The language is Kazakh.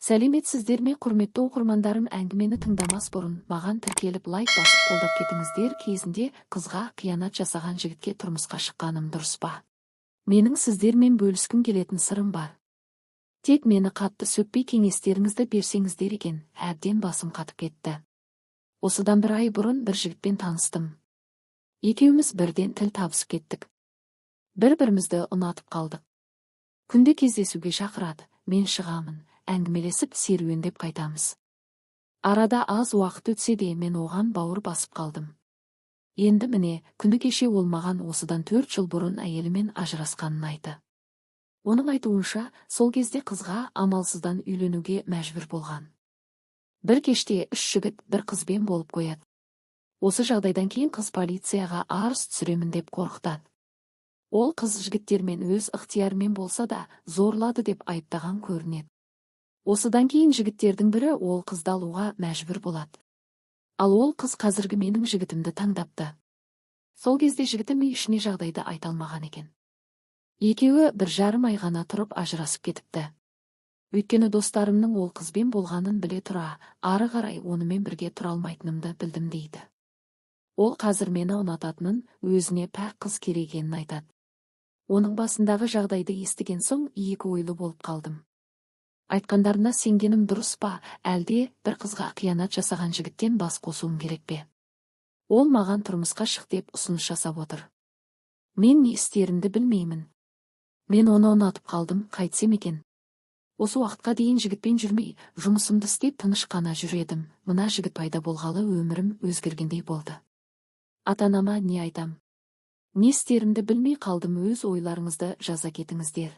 Сәлеметсіздер ме, құрметті оқырмандарым? Әңгімені тыңдамас бұрын маған тіркеліп лайк басып қолдап кетіңіздер. Кезінде қызға қиянат жасаған жігітке тұрмысқа шыққаным дұрыс па? Менің сіздермен бөліскім келетін сырым бар. Тек мені қатты сөкпей кеңестеріңізді берсеңіздер екен. Әбден басым қатып кетті. Осыдан бір ай бұрын бір жігітпен таныстым. Екеуміз бірден тіл табысып кеттік. Бір-бірімізді ұнатып қалдық. Күнде кездесуге шақырады, мен шығамын. Әңгімелесіп серуендеп қайтамыз. Арада аз уақыт өтсе де мен оған бауыр басып қалдым. Енді міне, күні кеше ол маған осыдан 4 жыл бұрын әйелімен ажырасқанын айтты. Оның айтуынша, сол кезде қызға амалсыздан үйленуге мәжбүр болған. Бір кеште 3 жігіт бір қызбен болып қояды. Осы жағдайдан кейін қыз полицияға арыз түсіремін деп қорқытады. Ол қыз жігіттермен өз ықтиярымен болса да зорлады деп айыптаған көрінеді. Осыдан кейін жігіттердің бірі ол қызды алуға мәжбүр болады. Ал ол қыз қазіргі менің жігітімді таңдапты. Сол кезде жігітім үй ішіне жағдайды айта алмаған екен. Екеуі 1,5 ай ғана тұрып ажырасып кетіпті. Өйткені достарымның ол қызбен болғанын біле тұра, ары қарай онымен бірге тұра алмайтынымды білдім дейді. Ол қазір мені ұнататынын, өзіне пәк қыз керек екенін айтады. Оның басындағы жағдайды естіген соң екі ойлы болып қалдым. Айтқандарына сенгенім дұрыс па, әлде бір қызға қиянат жасаған жігіттен бас қосуым керек пе? Ол маған тұрмысқа шық деп ұсыныс жасап отыр. Мен не істерімді білмеймін. Мен оны ұнатып қалдым, қайтсем екен. Осы уақытқа дейін жігітпен жүрмей, жұмысымды істеп тыныш қана жүредім. Мына жігіт пайда болғалы өмірім өзгергендей болды. Ата-анама не айтам? Не істерімді білмей қалдым. Өз ойларыңызды жаза кетіңіздер.